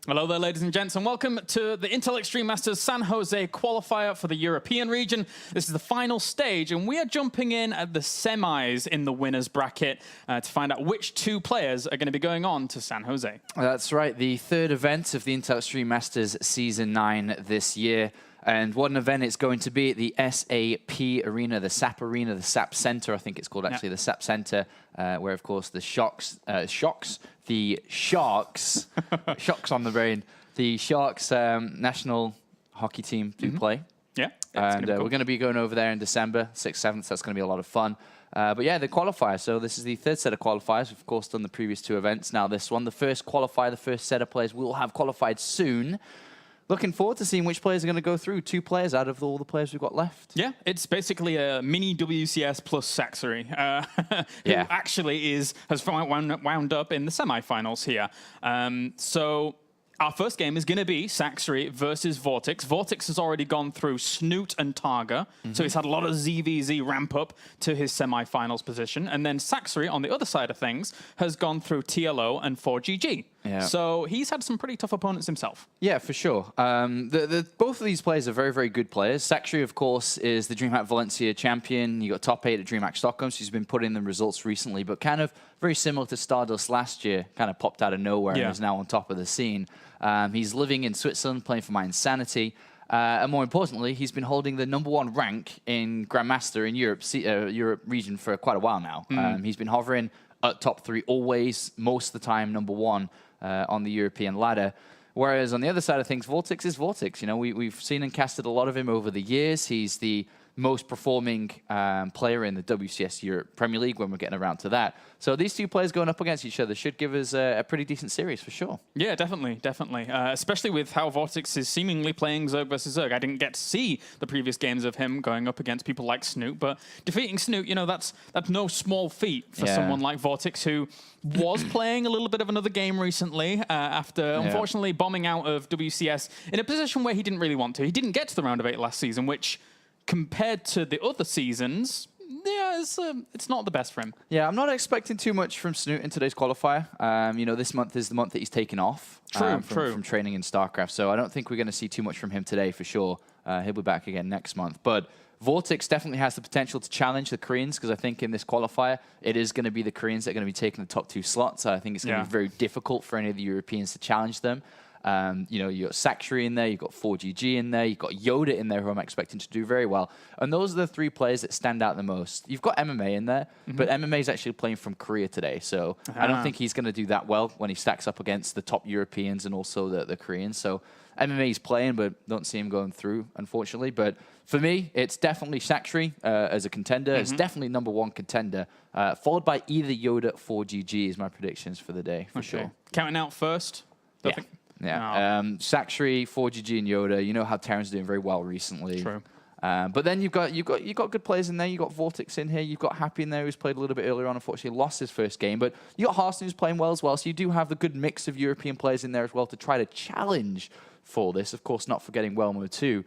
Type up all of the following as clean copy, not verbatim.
Hello there, ladies and gents, and welcome to the Intel Extreme Masters San Jose qualifier for the European region. This is the final stage, and we are jumping in at the semis in the winners bracket to find out which two players are going to be going on to San Jose. That's right, the third event of the Intel Extreme Masters Season 9 this year. And what an event it's going to be at the SAP Arena, the SAP Arena, the SAP Center, I think it's called actually, the SAP Center, where, of course, the Sharks on the brain, the Sharks national hockey team do play. Yeah. And cool. We're going to be going over there in December, 6th, 7th, so that's going to be a lot of fun. But yeah, the qualifier, so this is the third set of qualifiers. We've, of course, done the previous two events. Now this one, the first qualifier, the first set of players will have qualified soon. Looking forward to seeing which players are going to go through. 2 players out of all the players we've got left. Yeah, it's basically a mini WCS plus Sacsri, who actually has wound up in the semifinals here. So our first game is going to be Sacsri versus VortiX. VortiX has already gone through Snoot and Targa, so he's had a lot of ZvZ ramp up to his semifinals position. And then Sacsri, on the other side of things, has gone through TLO and 4GG. Yeah. So he's had some pretty tough opponents himself. Yeah, for sure. Both of these players are very, very good players. Sacsri, of course, is the DreamHack Valencia champion. You got top 8 at DreamHack Stockholm. She's been putting in the results recently, but kind of very similar to Stardust last year. Kind of popped out of nowhere and is now on top of the scene. He's living in Switzerland, playing for My Insanity. And more importantly, he's been holding the #1 rank in Grandmaster in Europe region for quite a while now. He's been hovering at top 3 always, most of the time #1 on the European ladder. Whereas on the other side of things, VortiX is VortiX. You know, we've seen and casted a lot of him over the years. He's the most performing player in the WCS Europe Premier League when we're getting around to that. So these two players going up against each other should give us a pretty decent series for sure. Yeah, definitely. Especially with how VortiX is seemingly playing Zerg versus Zerg. I didn't get to see the previous games of him going up against people like Snoot, but defeating Snoot, you know, that's no small feat for someone like VortiX, who was playing a little bit of another game recently after, unfortunately, bombing out of WCS in a position where he didn't really want to. He didn't get to the round of 8 last season, which, compared to the other seasons, it's not the best for him. Yeah, I'm not expecting too much from Snoot in today's qualifier. You know, this month is the month that he's taken off from training in StarCraft, so I don't think we're going to see too much from him today for sure. He'll be back again next month. But VortiX definitely has the potential to challenge the Koreans, because I think in this qualifier, it is going to be the Koreans that are going to be taking the top 2 slots. I think it's going to be very difficult for any of the Europeans to challenge them. You know, you've got Sacsri in there, you've got 4GG in there, you've got Yoda in there, who I'm expecting to do very well. And those are the 3 players that stand out the most. You've got MMA in there, but MMA is actually playing from Korea today, so I don't think he's going to do that well when he stacks up against the top Europeans and also the Koreans. So MMA is playing, but don't see him going through, unfortunately. But for me, it's definitely Sacsri as a contender. It's definitely #1 contender, followed by either Yoda or 4GG is my predictions for the day, for sure. Counting out first? Yeah, Sacsri, 4GG, and Yoda. You know how Terran's doing very well recently. True. But then you've got good players in there. You've got VortiX in here. You've got Happy in there, who's played a little bit earlier on. Unfortunately, lost his first game. But you got Harston, who's playing well as well. So you do have the good mix of European players in there as well to try to challenge for this. Of course, not forgetting Welmo too.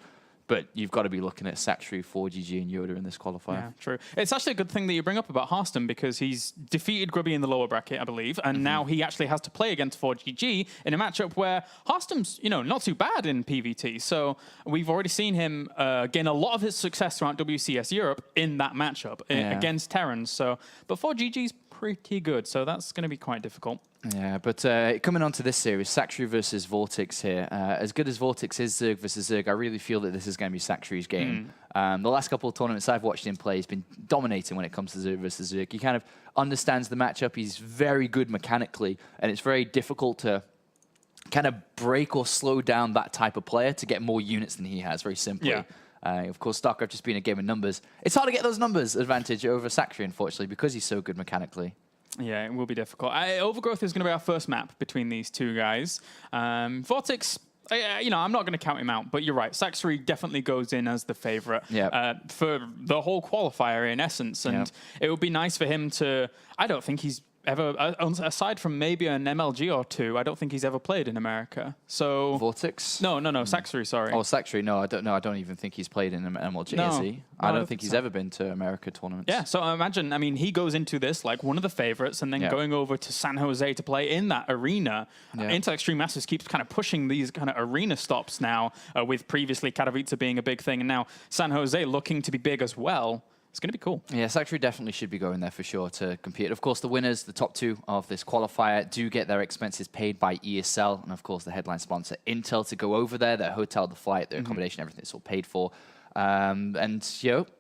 But you've got to be looking at Sacsri, 4GG, and Yoda in this qualifier. Yeah, true. It's actually a good thing that you bring up about Harston, because he's defeated Grubby in the lower bracket, I believe, and now he actually has to play against 4GG in a matchup where Harston's, you know, not too bad in PvT. So we've already seen him gain a lot of his success throughout WCS Europe in that matchup against Terrans. So, but 4GG's pretty good, so that's going to be quite difficult. Yeah, but coming on to this series, Sacsri versus VortiX here. As good as VortiX is Zerg versus Zerg, I really feel that this is going to be Sacsri's game. The last couple of tournaments I've watched him play, he's been dominating when it comes to Zerg versus Zerg. He kind of understands the matchup. He's very good mechanically, and it's very difficult to kind of break or slow down that type of player to get more units than he has, very simply. Yeah. Of course, StarCraft just being a game of numbers. It's hard to get those numbers advantage over Sacsri, unfortunately, because he's so good mechanically. Yeah, it will be difficult. Overgrowth is going to be our first map between these two guys. VortiX, you know, I'm not going to count him out, but you're right. Sacsri definitely goes in as the favorite for the whole qualifier, in essence. And it would be nice for him to... I don't think he's ever, aside from maybe an MLG or two, I don't think he's ever played in America. So VortiX? No, Sacsri, sorry. Oh, Sacsri. No, I don't know. I don't even think he's played in an MLG, No. is he? I don't think he's ever been to America tournaments. Yeah, so imagine, I mean, he goes into this like one of the favorites and then going over to San Jose to play in that arena. Intel Extreme Masters keeps kind of pushing these kind of arena stops now, with previously Katowice being a big thing, and now San Jose looking to be big as well. It's going to be cool. Yeah, Sacsri definitely should be going there for sure to compete. Of course, the winners, the top two of this qualifier, do get their expenses paid by ESL, and of course, the headline sponsor, Intel, to go over there. Their hotel, the flight, their accommodation, everything's all paid for. And,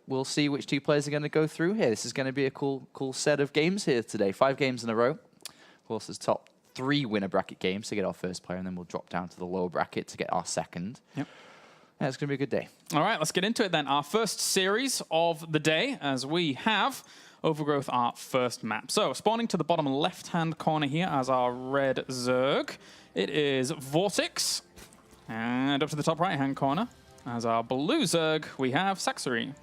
we'll see which two players are going to go through here. This is going to be a cool set of games here today. 5 games in a row. Of course, there's top 3 winner bracket games to get our first player, and then we'll drop down to the lower bracket to get our second. Yep. Yeah, it's going to be a good day. All right, let's get into it then. Our first series of the day, as we have Overgrowth, our first map. So, spawning to the bottom left-hand corner here as our red Zerg, it is VortiX. And up to the top right-hand corner, as our blue Zerg, we have Sacsri.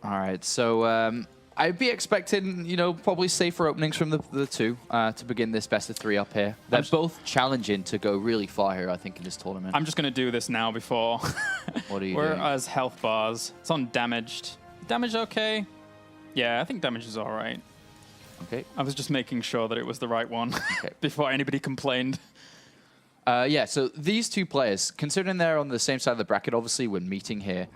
All right, so I'd be expecting, probably safer openings from the two to begin this best of 3 up here. They're both challenging to go really far here, I think, in this tournament. I'm just going to do this now before. What are you We're doing? as health bars. It's on damaged. Damage okay? Yeah, I think damage is all right. Okay. I was just making sure that it was the right one before anybody complained. Yeah, so these two players, considering they're on the same side of the bracket, obviously when meeting here,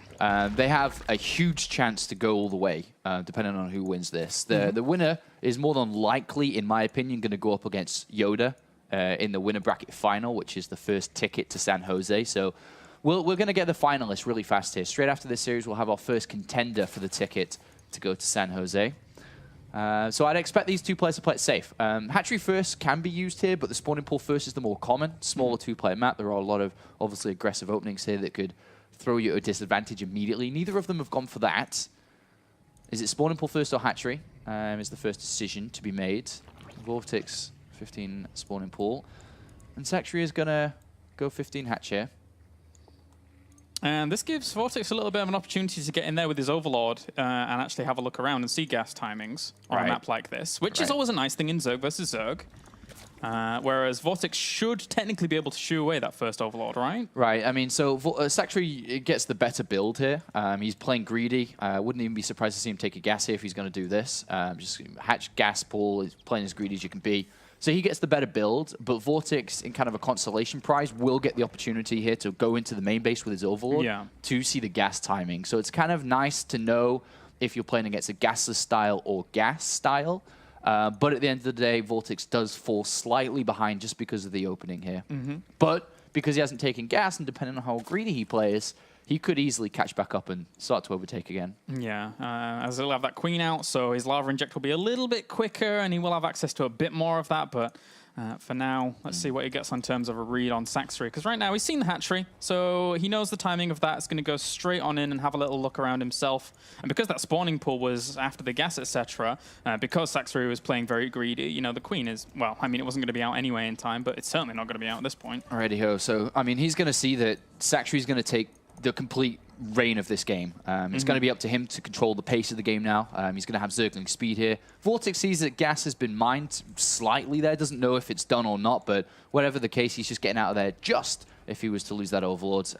they have a huge chance to go all the way, depending on who wins this. The winner is more than likely, in my opinion, going to go up against Yoda in the winner bracket final, which is the first ticket to San Jose. So we're going to get the finalists really fast here. Straight after this series, we'll have our first contender for the ticket to go to San Jose. So I'd expect these two players to play it safe. Hatchery first can be used here, but the spawning pool first is the more common. Smaller 2-player map. There are a lot of, obviously, aggressive openings here that could throw you at a disadvantage immediately. Neither of them have gone for that. Is it spawning pool first or hatchery? Is the first decision to be made. VortiX 15 spawning pool. And Sacsri is going to go 15 hatch here. And this gives VortiX a little bit of an opportunity to get in there with his Overlord and actually have a look around and see gas timings on a map like this, which is always a nice thing in Zerg versus Zerg. Whereas VortiX should technically be able to shoo away that first Overlord, right? Right. I mean, so Sacsri gets the better build here. He's playing greedy. Wouldn't even be surprised to see him take a gas here if he's going to do this. Just hatch gas pool. He's playing as greedy as you can be. So he gets the better build, but VortiX, in kind of a consolation prize, will get the opportunity here to go into the main base with his Overlord to see the gas timing. So it's kind of nice to know if you're playing against a gasless style or gas style. But at the end of the day, VortiX does fall slightly behind just because of the opening here. But because he hasn't taken gas, and depending on how greedy he plays, he could easily catch back up and start to overtake again. Yeah, as he'll have that queen out, so his lava inject will be a little bit quicker, and he will have access to a bit more of that. But for now, let's see what he gets in terms of a read on Sacsri. Because right now, he's seen the hatchery, so he knows the timing of that. It's going to go straight on in and have a little look around himself. And because that spawning pool was after the gas, etc., because Sacsri was playing very greedy, the queen is, well, I mean, it wasn't going to be out anyway in time, but it's certainly not going to be out at this point. Alrighty-ho. So, I mean, he's going to see that Sacsri's going to take the complete reign of this game. It's going to be up to him to control the pace of the game now. He's going to have Zergling speed here. VortiX sees that gas has been mined slightly there. Doesn't know if it's done or not, but whatever the case, he's just getting out of there just if he was to lose that Overlord.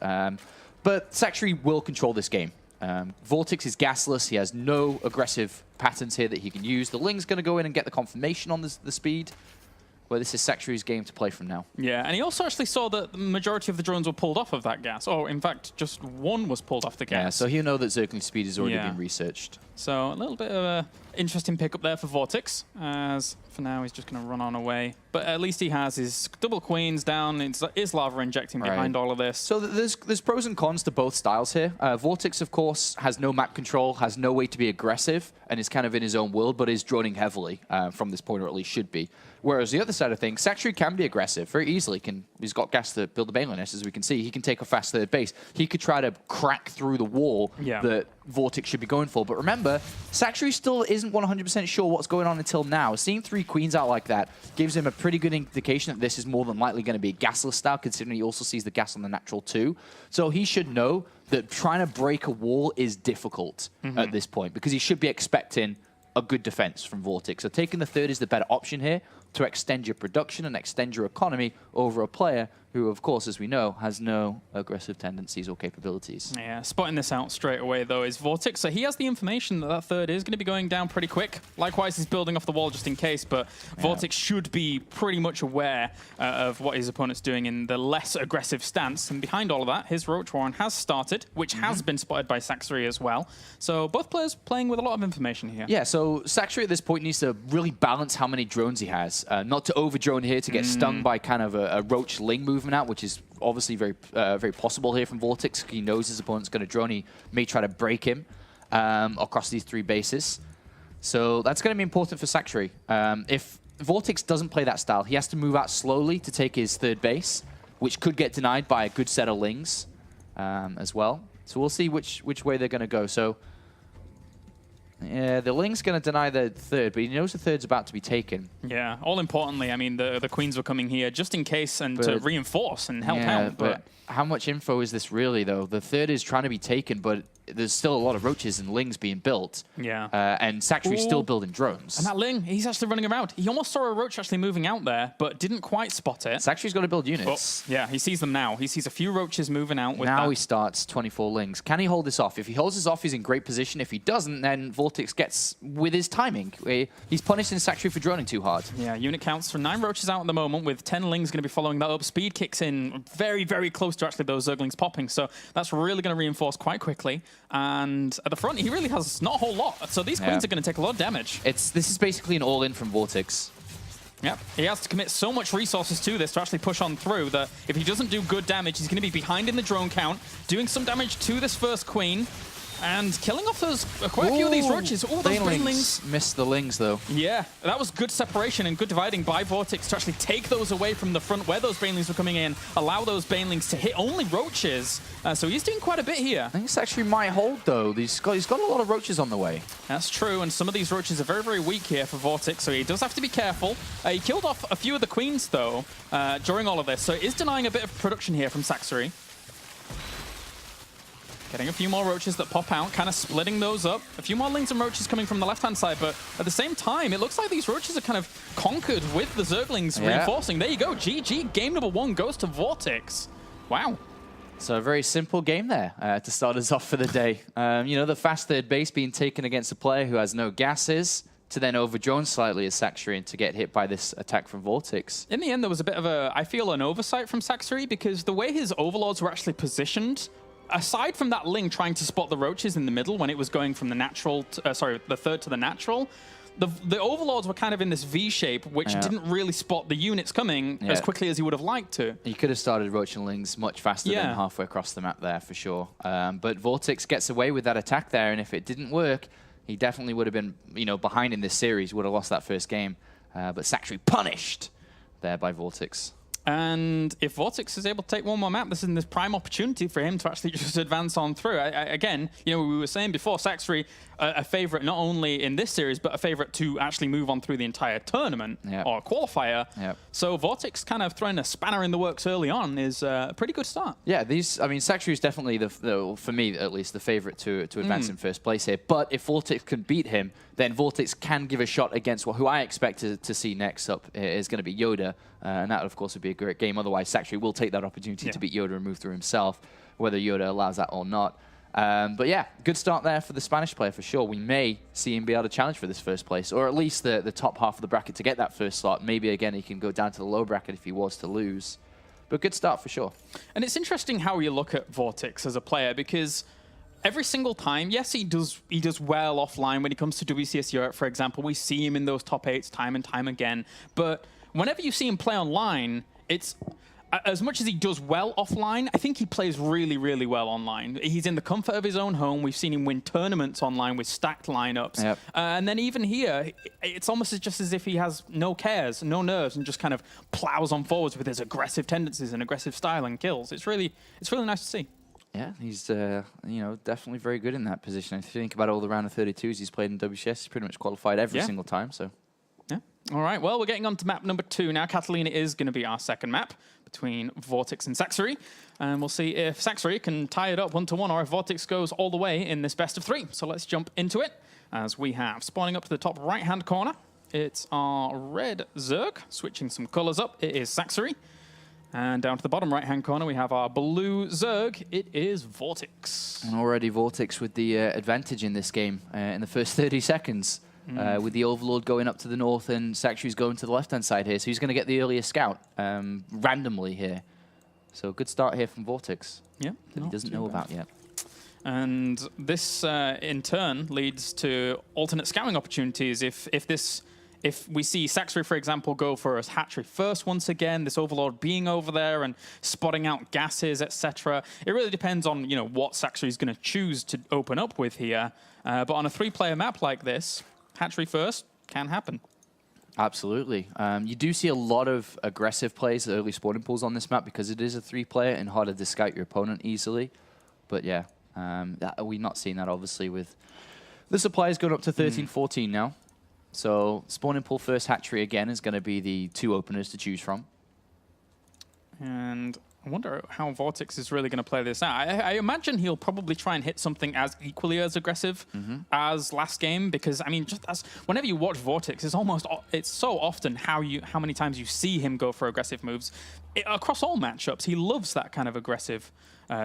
But Sacsri will control this game. VortiX is gasless. He has no aggressive patterns here that he can use. The Ling's going to go in and get the confirmation on the speed. Well, this is Sacsri's game to play from now. Yeah, and he also actually saw that the majority of the drones were pulled off of that gas. Or, in fact, just one was pulled off the gas. Yeah, so he'll know that Zergling speed has already been researched. So a little bit of an interesting pickup there for VortiX, as for now he's just going to run on away. But at least he has his double queens down, is lava injecting behind all of this. So there's pros and cons to both styles here. VortiX, of course, has no map control, has no way to be aggressive, and is kind of in his own world, but is droning heavily from this point, or at least should be. Whereas the other side of things, Sacsri can be aggressive very easily. He's got gas to build the Baneline nest, as we can see. He can take a fast third base. He could try to crack through the wall that VortiX should be going for. But remember, Sacsri still isn't 100% sure what's going on until now. Seeing 3 queens out like that gives him a pretty good indication that this is more than likely going to be a gasless style, considering he also sees the gas on the natural too. So he should know that trying to break a wall is difficult at this point, because he should be expecting a good defense from VortiX. So taking the third is the better option here to extend your production and extend your economy over a player who, of course, as we know, has no aggressive tendencies or capabilities. Yeah, spotting this out straight away, though, is VortiX. So he has the information that that third is going to be going down pretty quick. Likewise, he's building off the wall just in case, but VortiX should be pretty much aware of what his opponent's doing in the less aggressive stance. And behind all of that, his Roach Warren has started, which has been spotted by Sacsri as well. So both players playing with a lot of information here. Yeah, so Sacsri at this point needs to really balance how many drones he has. Not to over-drone here to get stung by kind of a Roach Ling movement out, which is obviously very possible here from VortiX. He knows his opponent's going to drone. He may try to break him across these 3 bases. So that's going to be important for Sacsri. If VortiX doesn't play that style, he has to move out slowly to take his third base, which could get denied by a good set of Lings as well. So we'll see which way they're going to go. So yeah, the Ling's going to deny the third, but he knows the third's about to be taken. Yeah, all importantly, I mean, the Queens were coming here just in case and to reinforce and help out. But how much info is this really, though? The third is trying to be taken, but there's still a lot of Roaches and Lings being built. Yeah. And Sacsri's still building drones. And that Ling, he's actually running around. He almost saw a Roach actually moving out there, but didn't quite spot it. Sacsri's got to build units. Oh, yeah, he sees them now. He sees a few Roaches moving out with now that. He starts 24 Lings. Can he hold this off? If he holds this off, he's in great position. If he doesn't, then VortiX gets with his timing. He's punishing Sacsri for droning too hard. Yeah, unit counts for 9 Roaches out at the moment, with 10 Lings going to be following that up. Speed kicks in very, very close to actually those Zerglings popping, so that's really going to reinforce quite quickly. And at the front, he really has not a whole lot. So these Queens are going to take a lot of damage. This is basically an all-in from VortiX. Yep, he has to commit so much resources to this to actually push on through that if he doesn't do good damage, he's going to be behind in the drone count, doing some damage to this first Queen. And killing off those quite a few of these Roaches. Oh, those Banelings. Missed the Lings, though. Yeah, that was good separation and good dividing by VortiX to actually take those away from the front where those Banelings were coming in, allow those Banelings to hit only Roaches. So he's doing quite a bit here. I think this actually might hold, though. He's got a lot of Roaches on the way. That's true, and some of these Roaches are very, very weak here for VortiX, so he does have to be careful. He killed off a few of the Queens, though, during all of this, so it is denying a bit of production here from Sacsri. Getting a few more Roaches that pop out, kind of splitting those up. A few more Lings and Roaches coming from the left-hand side, but at the same time, it looks like these Roaches are kind of conquered with the Zerglings reinforcing. There you go, GG. Game number 1 goes to VortiX. Wow. So a very simple game there to start us off for the day. You know, the fast third base being taken against a player who has no gases, to then over-drone slightly as Sacsri and to get hit by this attack from VortiX. In the end, there was a bit of I feel, an oversight from Sacsri, because the way his Overlords were actually positioned, aside from that Ling trying to spot the Roaches in the middle when it was going from the natural, the third to the natural, the Overlords were kind of in this V shape, which didn't really spot the units coming as quickly as he would have liked to. He could have started Roach and Lings much faster than halfway across the map there, for sure. But VortiX gets away with that attack there, and if it didn't work, he definitely would have been, you know, behind in this series, would have lost that first game. But Sacsri punished there by VortiX. And if VortiX is able to take one more map, this is this prime opportunity for him to actually just advance on through. Again, you know, we were saying before, Sacsri, a favorite not only in this series, but a favorite to actually move on through the entire tournament or qualifier. So VortiX kind of throwing a spanner in the works early on is a pretty good start. Yeah, I mean, Sacsri is definitely, for me at least, the favorite to advance in first place here. But if VortiX can beat him, then VortiX can give a shot against who I expect to see next up is going to be Yoda. And that, of course, would be a great game. Otherwise, Sacsri will take that opportunity to beat Yoda and move through himself, whether Yoda allows that or not. But yeah, good start there for the Spanish player for sure. We may see him be able to challenge for this first place, or at least the top half of the bracket to get that first slot. Maybe, again, he can go down to the low bracket if he was to lose. But good start for sure. And it's interesting how you look at VortiX as a player, because every single time, yes, he does well offline when it comes to WCS Europe, for example. We see him in those top 8s time and time again. But whenever you see him play online, it's as much as he does well offline, I think he plays really, really well online. He's in the comfort of his own home. We've seen him win tournaments online with stacked lineups. And then even here, it's almost just as if he has no cares, no nerves, and just kind of plows on forwards with his aggressive tendencies and aggressive style and kills. It's really nice to see. Yeah, he's you know, definitely very good in that position. If you think about all the round of 32s he's played in WCS, he's pretty much qualified every single time. So. Yeah. All right. Well, we're getting on to map number 2 now. Catalina is going to be our second map between VortiX and Sacsri, and we'll see if Sacsri can tie it up 1-1 or if VortiX goes all the way in this best of 3. So let's jump into it. as we have spawning up to the top right-hand corner. It's our red Zerg, switching some colors up. It is Sacsri. And down to the bottom right-hand corner, we have our blue Zerg. It is VortiX. And already VortiX with the advantage in this game in the first 30 seconds. With the Overlord going up to the north and Sacsri's going to the left-hand side here. So he's going to get the earlier scout randomly here. So good start here from VortiX. Yeah, that he doesn't know about yet. And this, in turn, leads to alternate scouting opportunities. If we see Sacsri, for example, go for a hatchery first once again, this Overlord being over there and spotting out gases, etc. It really depends on what Sacsri is going to choose to open up with here. But on a 3-player map like this, hatchery first can happen. Absolutely. You do see a lot of aggressive plays, early spawning pools on this map because it is a 3-player and harder to scout your opponent easily. But yeah, we're not seeing that obviously with the supplies going up to 13, 14 now. So spawning pool first hatchery again is going to be the 2 openers to choose from. And I wonder how VortiX is really going to play this out. I imagine he'll probably try and hit something as equally as aggressive as last game, because I mean, just as whenever you watch VortiX, it's so often how many times you see him go for aggressive moves across all matchups. He loves that kind of aggressive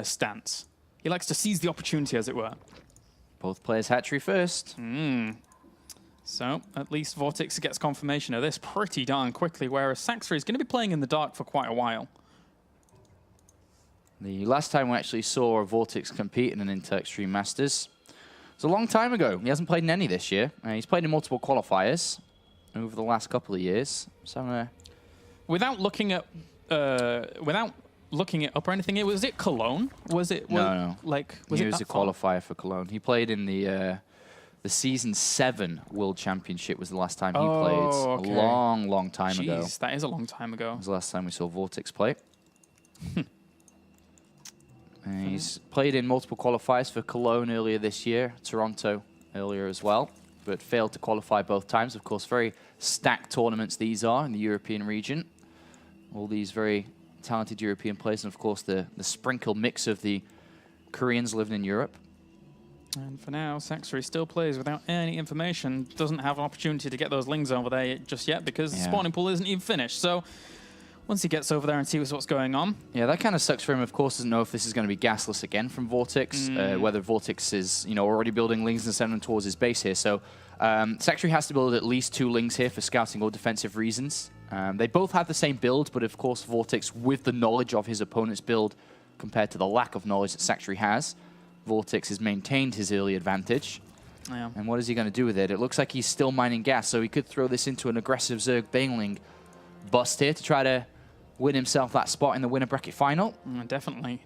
stance. He likes to seize the opportunity, as it were. Both players hatchery first. So at least VortiX gets confirmation of this pretty darn quickly, whereas Sacsri is going to be playing in the dark for quite a while. The last time we actually saw VortiX compete in an Inter-Extreme Masters was a long time ago. He hasn't played in any this year. He's played in multiple qualifiers over the last couple of years. So, without looking at up or anything, was it Cologne? Was it? No. Was he it was a qualifier for Cologne. He played in the Season 7 World Championship was the last time he played. Okay. A long time ago. That is a long time ago. That was the last time we saw VortiX play. He's played in multiple qualifiers for Cologne earlier this year, Toronto earlier as well, but failed to qualify both times. Of course, very stacked tournaments these are in the European region. All these very talented European players, and of course the sprinkle mix of the Koreans living in Europe. And for now, Sacsri still plays without any information. Doesn't have an opportunity to get those lings over there just yet because the spawning pool isn't even finished. So once he gets over there and sees what's going on. Yeah, that kind of sucks for him. Of course, doesn't know if this is going to be gasless again from VortiX, whether VortiX is already building lings and sending them towards his base here. So Sacsri has to build at least 2 lings here for scouting or defensive reasons. They both have the same build, but of course VortiX, with the knowledge of his opponent's build compared to the lack of knowledge that Sacsri has, VortiX has maintained his early advantage. Yeah. And what is he going to do with it? It looks like he's still mining gas, so he could throw this into an aggressive Zerg Baneling bust here to try to win himself that spot in the winner bracket final. Definitely.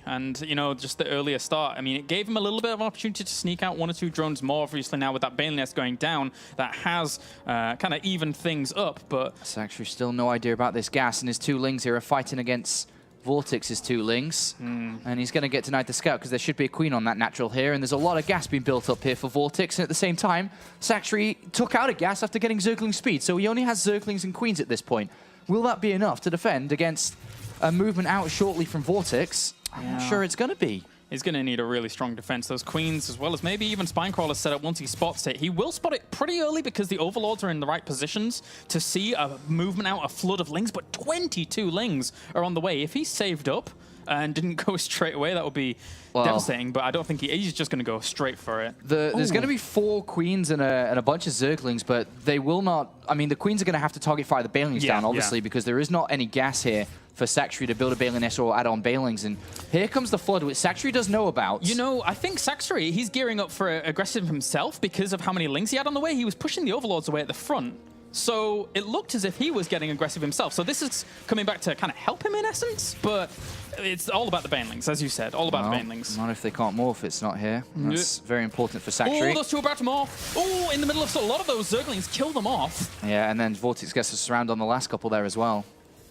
And, just the earlier start, I mean, it gave him a little bit of an opportunity to sneak out 1 or 2 drones more. Obviously, now with that Bane nest going down, that has kind of evened things up, but Sacsri still no idea about this gas, and his 2 lings here are fighting against VortiX's 2 lings. And he's going to get denied the scout because there should be a queen on that natural here, and there's a lot of gas being built up here for VortiX, and at the same time, Sacsri took out a gas after getting Zergling speed, so he only has Zerglings and queens at this point. Will that be enough to defend against a movement out shortly from VortiX? I'm not sure it's going to be. He's going to need a really strong defense. Those queens, as well as maybe even Spinecrawler set up once he spots it. He will spot it pretty early because the Overlords are in the right positions to see a movement out, a flood of lings, but 22 lings are on the way. If he's saved up and didn't go straight away, that would be devastating, but I don't think he's just going to go straight for it. There's going to be 4 queens and a bunch of Zerglings, but they will not... I mean, the queens are going to have to target fire the Banelings down, obviously, because there is not any gas here for Sacsri to build a Baneling nest or add on Banelings. And here comes the flood, which Sacsri does know about. I think Sacsri, he's gearing up for aggressive himself because of how many lings he had on the way. He was pushing the Overlords away at the front. So it looked as if he was getting aggressive himself. So this is coming back to kind of help him in essence, but it's all about the Banelings, as you said, all about the Banelings. Not if they can't morph, it's not here. That's very important for Sacsri. Oh, those 2 are about to morph. Oh, in the middle of a lot of those Zerglings, kill them off. Yeah, and then VortiX gets a surround on the last couple there as well.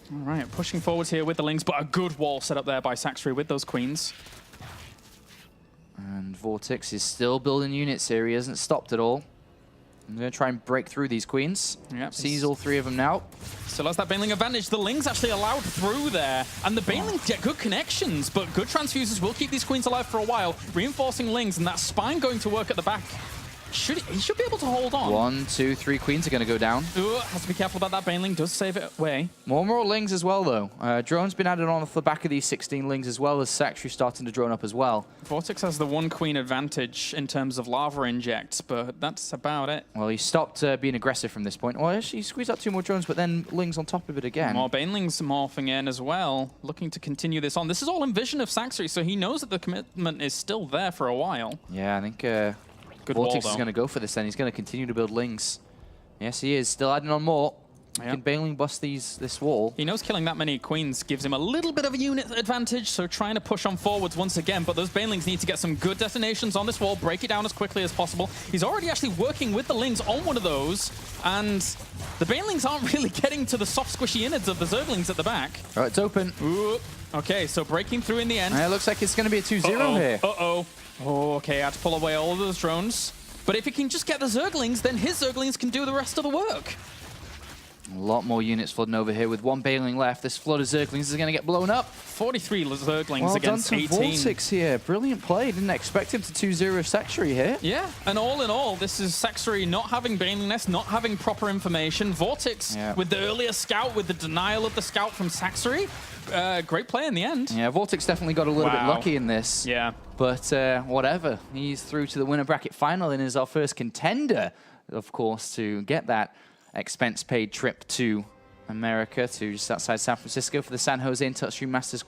All right, pushing forwards here with the lings, but a good wall set up there by Sacsri with those queens. And VortiX is still building units here. He hasn't stopped at all. I'm going to try and break through these queens. Yep. Sees all 3 of them now. Still has that Baneling advantage. The lings actually allowed through there. And the Banelings get good connections, but good transfuses will keep these queens alive for a while. Reinforcing lings, and that spine going to work at the back. he should be able to hold on. 1, 2, 3 queens are going to go down. Ooh, has to be careful about that. Baneling does save it away. More lings as well, though. Drone's been added on off the back of these 16 lings, as well as Sacsri starting to drone up as well. VortiX has the 1 queen advantage in terms of lava injects, but that's about it. Well, he stopped being aggressive from this point. Well, actually, he squeezed out 2 more drones, but then lings on top of it again. More Banelings morphing in as well, looking to continue this on. This is all in vision of Sacsri, so he knows that the commitment is still there for a while. Yeah, I think VortiX is going to go for this then. He's going to continue to build lings. Yes, he is. Still adding on more. Yep. Can Baneling bust this wall? He knows killing that many queens gives him a little bit of a unit advantage, so trying to push on forwards once again, but those Banelings need to get some good detonations on this wall, break it down as quickly as possible. He's already actually working with the lings on one of those, and the Banelings aren't really getting to the soft, squishy innards of the Zerglings at the back. Oh, it's open. Ooh. Okay, so breaking through in the end. It looks like it's going to be a 2-0 here. Uh-oh. Oh, okay, I had to pull away all of those drones. But if he can just get the Zerglings, then his Zerglings can do the rest of the work. A lot more units flooding over here with 1 Baneling left. This flood of Zerglings is going to get blown up. 43 Zerglings well against done to 18. VortiX here. Brilliant play. Didn't expect him to 2-0 Sacsri here. Yeah, and all in all, this is Sacsri not having Baneling Nest, not having proper information. VortiX with the earlier scout, with the denial of the scout from Sacsri. Great play in the end. Yeah, VortiX definitely got a little bit lucky in this. Yeah. But whatever. He's through to the winner bracket final and is our first contender, of course, to get that expense-paid trip to America, to just outside San Francisco for the San Jose and Touchstream Masters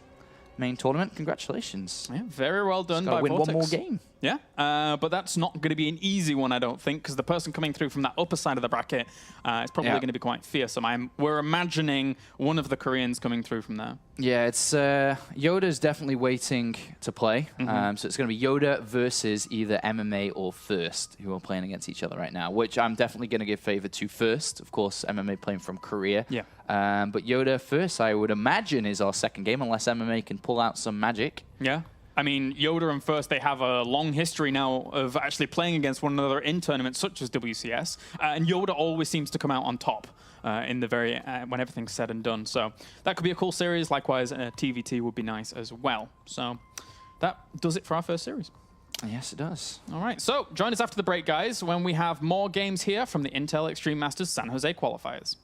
main tournament. Congratulations. Yeah, very well done by win VortiX. one more game. Yeah, but that's not going to be an easy one, I don't think, because the person coming through from that upper side of the bracket is probably going to be quite fearsome. We're imagining one of the Koreans coming through from there. Yeah, it's Yoda's definitely waiting to play. So it's going to be Yoda versus either MMA or First, who are playing against each other right now, which I'm definitely going to give favor to First. Of course, MMA playing from Korea. Yeah. But Yoda First, I would imagine, is our second game, unless MMA can pull out some magic. Yeah. I mean, Yoda and First, they have a long history now of actually playing against one another in tournaments such as WCS. And Yoda always seems to come out on top in the when everything's said and done. So that could be a cool series. Likewise, TVT would be nice as well. So that does it for our first series. Yes, it does. All right. So join us after the break, guys, when we have more games here from the Intel Extreme Masters San Jose qualifiers.